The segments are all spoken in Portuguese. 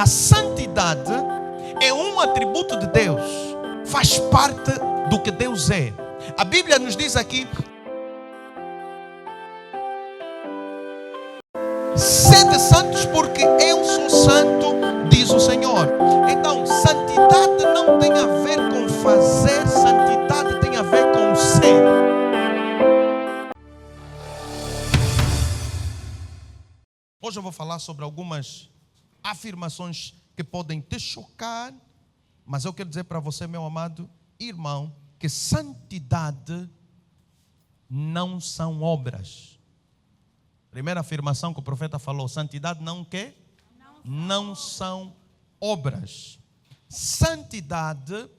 santidade é um atributo de Deus, faz parte do que Deus é. A Bíblia nos diz aqui: sede santos porque eu sou santo, diz o Senhor. Então, santidade não tem a ver com fazer, santidade tem a ver com ser. Hoje eu vou falar sobre algumas afirmações que podem te chocar, mas eu quero dizer para você, meu amado irmão, que santidade não são obras. Primeira afirmação que o profeta falou: santidade não quê? Não são obras. Santidade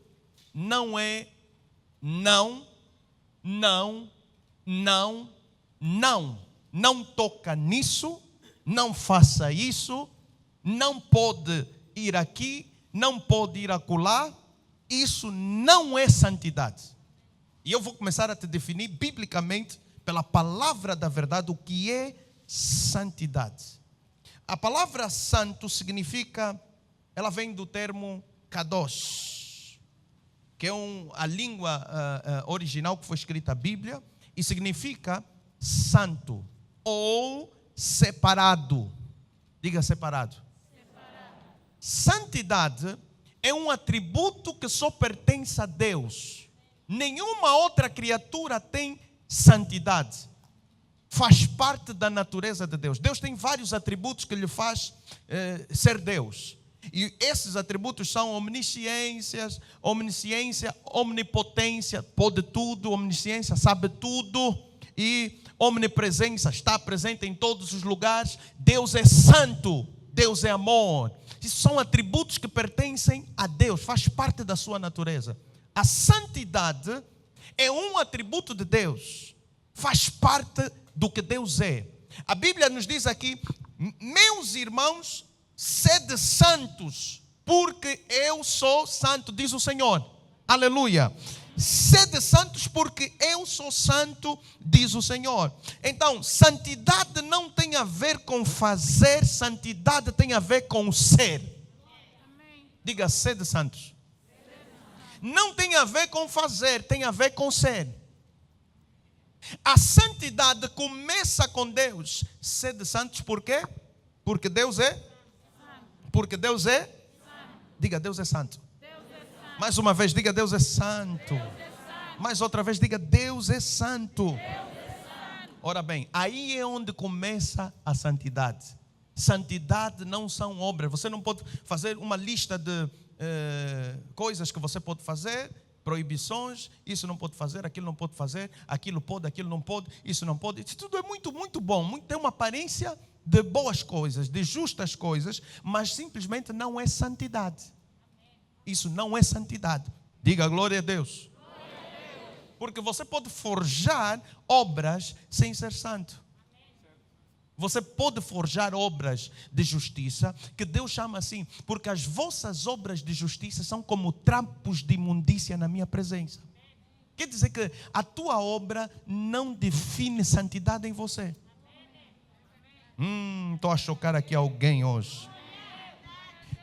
não é não toca nisso, não faça isso, não pode ir aqui, não pode ir acolá. Isso não é santidade. E eu vou começar a te definir biblicamente, pela palavra da verdade, o que é santidade. A palavra santo significa, ela vem do termo kadosh, que é a língua original que foi escrita a Bíblia, e significa santo ou separado. Diga separado. Santidade é um atributo que só pertence a Deus. Nenhuma outra criatura tem santidade. Faz parte da natureza de Deus. Deus tem vários atributos que lhe faz ser Deus. E esses atributos são omnisciência, omnipotência, pode tudo, omnisciência, sabe tudo, e omnipresença, está presente em todos os lugares. Deus é santo, Deus é amor. Isso são atributos que pertencem a Deus, faz parte da sua natureza. A santidade é um atributo de Deus, faz parte do que Deus é. A Bíblia nos diz aqui: meus irmãos, sede santos, porque eu sou santo, diz o Senhor. Aleluia. Sede santos porque eu sou santo, diz o Senhor. Então, santidade não tem a ver com fazer, santidade tem a ver com ser. Diga, sede santos. Não tem a ver com fazer, tem a ver com ser. A santidade começa com Deus. Sede santos por quê? Porque Deus é? Porque Deus é? Diga, Deus é santo. Mais uma vez, diga, Deus é santo. Mais outra vez, diga, Deus é santo. Ora bem, aí é onde começa a santidade. Santidade não são obras. Você não pode fazer uma lista de coisas que você pode fazer, proibições, isso não pode fazer, aquilo não pode fazer, aquilo pode, aquilo não pode, isso não pode. Isso tudo é muito, muito bom, tem uma aparência de boas coisas, de justas coisas, mas simplesmente não é santidade. Isso não é santidade. Diga glória a Deus. Porque você pode forjar obras sem ser santo. Você pode forjar obras de justiça, que Deus chama assim, porque as vossas obras de justiça são como trapos de imundícia na minha presença. Quer dizer que a tua obra não define santidade em você. Estou a chocar aqui alguém hoje.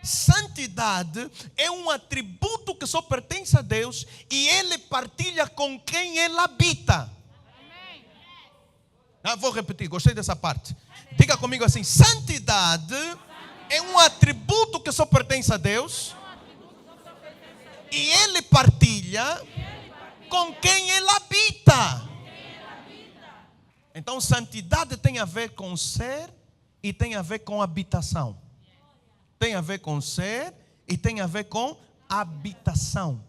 Santidade é um atributo que só pertence a Deus e Ele partilha com quem Ele habita. Vou repetir, gostei dessa parte. Diga comigo assim: santidade é um atributo que só pertence a Deus e Ele partilha com quem Ele habita. Então, santidade tem a ver com ser e tem a ver com habitação. Tem a ver com ser e tem a ver com habitação.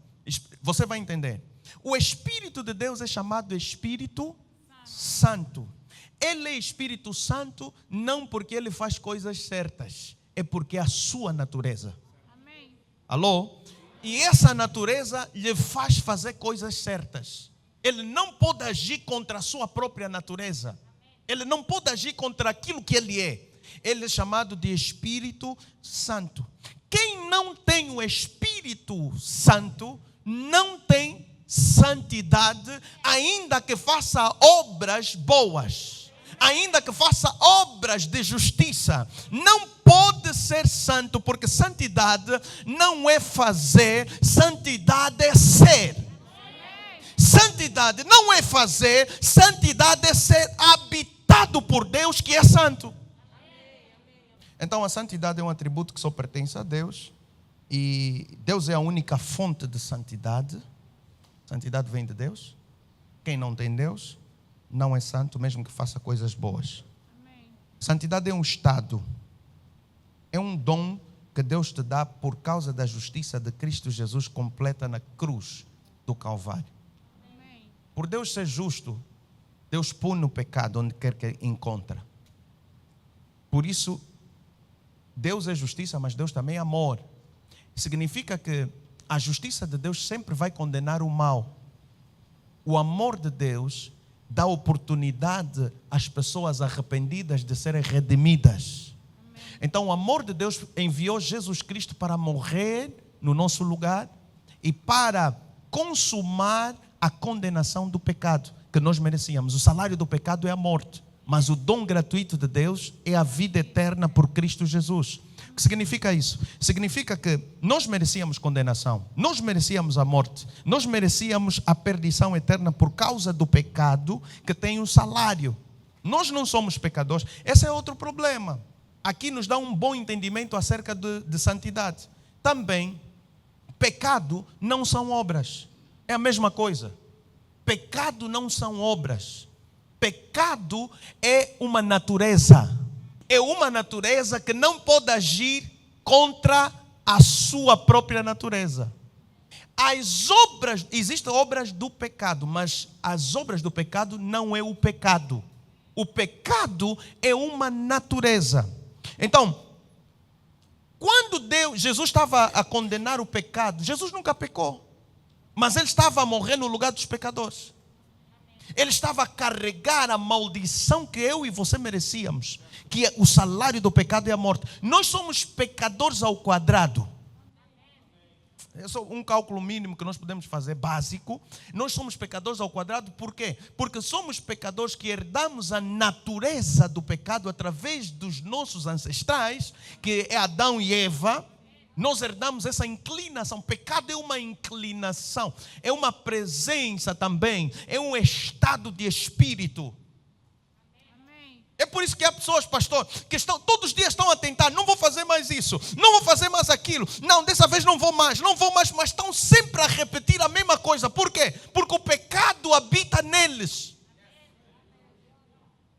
Você vai entender. O Espírito de Deus é chamado Espírito Santo. Ele é Espírito Santo não porque ele faz coisas certas, é porque é a sua natureza. Amém. Alô? E essa natureza lhe faz fazer coisas certas. Ele não pode agir contra a sua própria natureza. Ele não pode agir contra aquilo que ele é. Ele é chamado de Espírito Santo. Quem não tem o Espírito Santo não tem santidade, ainda que faça obras boas, ainda que faça obras de justiça, não pode ser santo, porque santidade não é fazer, santidade é ser. Santidade não é fazer, santidade é ser habitado por Deus, que é santo. Então a santidade é um atributo que só pertence a Deus, e Deus é a única fonte de santidade. Santidade vem de Deus. Quem não tem Deus não é santo, mesmo que faça coisas boas. Amém. Santidade é um estado, é um dom que Deus te dá por causa da justiça de Cristo Jesus completa na cruz do Calvário. Amém. Por Deus ser justo, Deus pune o pecado onde quer que encontra. Por isso, Deus é justiça, mas Deus também é amor. Significa que a justiça de Deus sempre vai condenar o mal. O amor de Deus dá oportunidade às pessoas arrependidas de serem redimidas. Amém. Então o amor de Deus enviou Jesus Cristo para morrer no nosso lugar e para consumar a condenação do pecado que nós merecíamos. O salário do pecado é a morte, mas o dom gratuito de Deus é a vida eterna por Cristo Jesus. O que significa isso? Significa que nós merecíamos condenação, nós merecíamos a morte, nós merecíamos a perdição eterna por causa do pecado que tem um salário. Nós não somos pecadores. Esse é outro problema. Aqui nos dá um bom entendimento acerca de santidade. Também, pecado não são obras. É a mesma coisa. Pecado não são obras. Pecado é uma natureza. É uma natureza que não pode agir contra a sua própria natureza. As obras, existem obras do pecado, mas as obras do pecado não é o pecado. O pecado é uma natureza. Então, quando Jesus estava a condenar o pecado, Jesus nunca pecou, mas ele estava a morrer no lugar dos pecadores. Ele estava a carregar a maldição que eu e você merecíamos, que o salário do pecado é a morte. Nós somos pecadores ao quadrado. É só um cálculo mínimo que nós podemos fazer, básico. Nós somos pecadores ao quadrado, por quê? Porque somos pecadores que herdamos a natureza do pecado através dos nossos ancestrais, que é Adão e Eva. Nós herdamos essa inclinação. Pecado é uma inclinação, é uma presença também, é um estado de espírito. É por isso que há pessoas, pastor, que estão todos os dias estão a tentar, não vou fazer mais isso, não vou fazer mais aquilo, não, dessa vez não vou mais, mas estão sempre a repetir a mesma coisa. Por quê? Porque o pecado habita neles.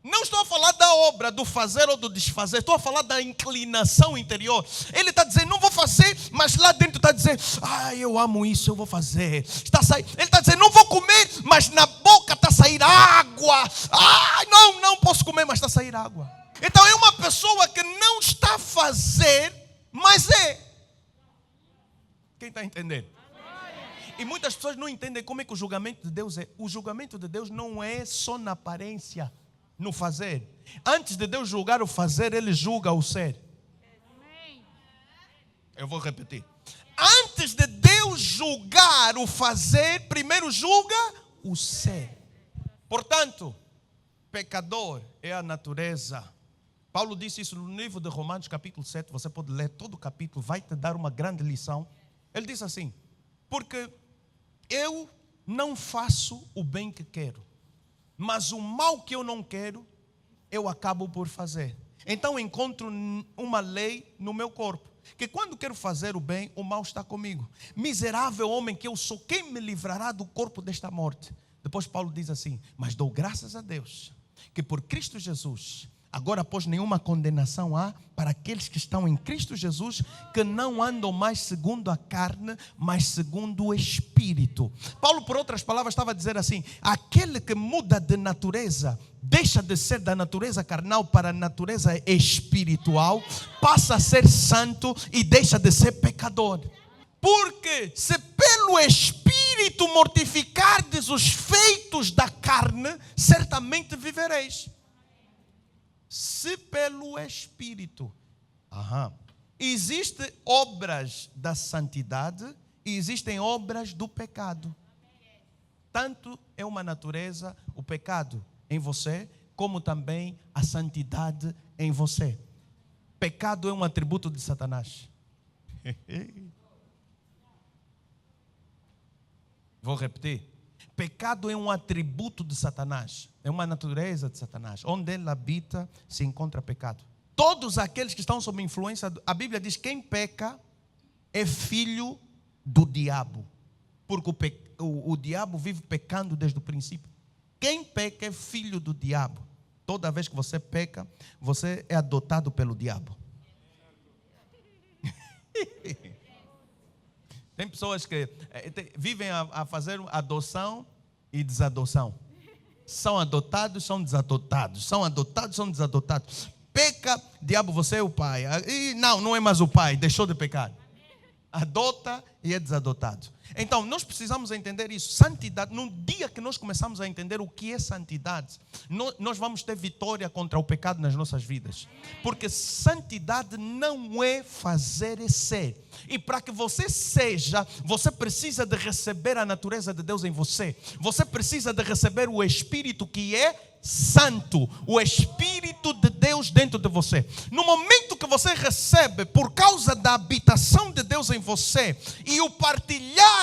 Não estou a falar da obra, do fazer ou do desfazer, estou a falar da inclinação interior. Ele está dizendo, não vou fazer, mas lá dentro está dizendo, eu amo isso, eu vou fazer. Ele está dizendo, não vou comer, mas na boca está a sair água. Não posso comer, mas está a sair água. Então é uma pessoa que não está a fazer, mas é. Quem está entendendo? E muitas pessoas não entendem como é que o julgamento de Deus é. O julgamento de Deus não é só na aparência, no fazer. Antes de Deus julgar o fazer, Ele julga o ser. Eu vou repetir. Antes de Deus julgar o fazer, primeiro julga o ser. Portanto, pecador é a natureza. Paulo disse isso no livro de Romanos, capítulo 7. Você pode ler todo o capítulo, vai te dar uma grande lição. Ele diz assim: porque eu não faço o bem que quero, mas o mal que eu não quero, eu acabo por fazer. Então encontro uma lei no meu corpo, que quando quero fazer o bem, o mal está comigo. Miserável homem que eu sou, quem me livrará do corpo desta morte? Depois Paulo diz assim: mas dou graças a Deus, que por Cristo Jesus, agora pois nenhuma condenação há para aqueles que estão em Cristo Jesus, que não andam mais segundo a carne, mas segundo o Espírito. Paulo, por outras palavras, estava a dizer assim: aquele que muda de natureza, deixa de ser da natureza carnal para a natureza espiritual, passa a ser santo e deixa de ser pecador. Porque se pelo Espírito mortificardes os feitos da carne, certamente vivereis. Se pelo Espírito. Existem obras da santidade e existem obras do pecado. Tanto é uma natureza, o pecado em você, como também a santidade em você. Pecado é um atributo de Satanás. Vou repetir. Pecado é um atributo de Satanás. É uma natureza de Satanás. Onde ele habita, se encontra pecado. Todos aqueles que estão sob influência, a Bíblia diz: quem peca é filho do diabo. Porque o diabo vive pecando desde o princípio. Quem peca é filho do diabo. Toda vez que você peca, você é adotado pelo diabo. Tem pessoas que vivem a fazer adoção e desadoção. São adotados, são desadotados. São adotados, são desadotados. Peca, diabo, você é o pai. E não é mais o pai, deixou de pecar. Adota e é desadotado. Então, nós precisamos entender isso. Santidade, no dia que nós começamos a entender o que é santidade, nós vamos ter vitória contra o pecado nas nossas vidas. Porque santidade não é fazer, é ser. E para que você seja, você precisa de receber a natureza de Deus em você. Você precisa de receber o Espírito que é santo, o Espírito de Deus dentro de você. No momento que você recebe, por causa da habitação de Deus em você e o partilhar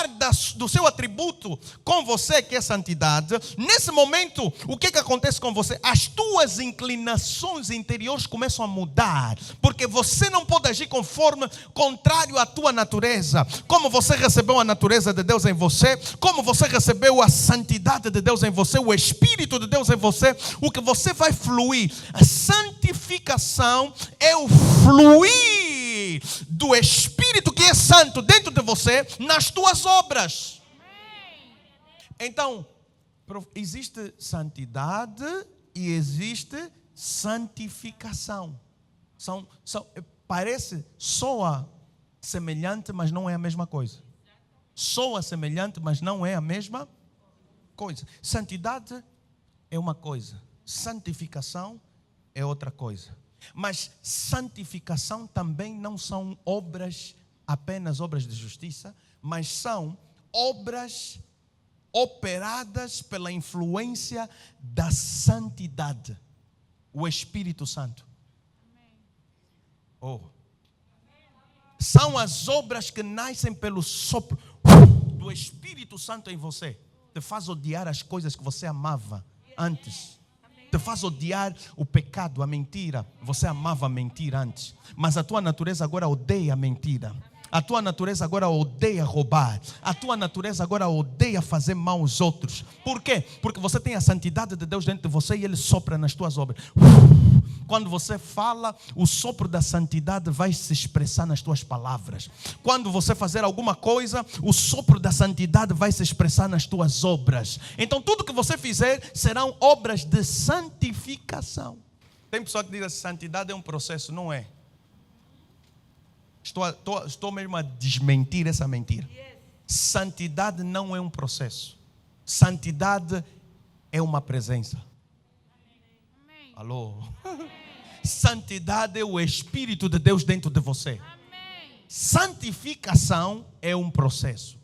do seu atributo com você, que é santidade, nesse momento, o que acontece com você? As tuas inclinações interiores começam a mudar, porque você não pode agir contrário à tua natureza. Como você recebeu a natureza de Deus em você, como você recebeu a santidade de Deus em você, o Espírito de Deus em você, o que você vai fluir. A santificação é o fluir do Espírito que é santo dentro de você nas tuas obras. Então, existe santidade e existe santificação. Soa semelhante, mas não é a mesma coisa. Soa semelhante, mas não é a mesma coisa. Santidade é uma coisa, santificação é outra coisa. Mas santificação também não são apenas obras de justiça, mas são obras operadas pela influência da santidade, o Espírito Santo. São as obras que nascem pelo sopro do Espírito Santo em você. Te faz odiar as coisas que você amava antes. Te faz odiar o pecado, a mentira. Você amava mentir antes, mas a tua natureza agora odeia a mentira. A tua natureza agora odeia roubar. A tua natureza agora odeia fazer mal aos outros. Por quê? Porque você tem a santidade de Deus dentro de você e Ele sopra nas tuas obras. Quando você fala, o sopro da santidade vai se expressar nas tuas palavras. Quando você fazer alguma coisa, o sopro da santidade vai se expressar nas tuas obras. Então tudo que você fizer serão obras de santificação. Tem pessoa que diz que santidade é um processo. Não é. Estou mesmo a desmentir essa mentira. Santidade não é um processo. Santidade é uma presença. Alô? Santidade é o Espírito de Deus dentro de você. Santificação é um processo.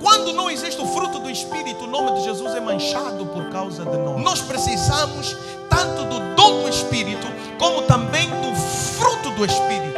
Quando não existe o fruto do Espírito, o nome de Jesus é manchado por causa de nós. Nós precisamos tanto do dom do Espírito, como também do fruto do Espírito.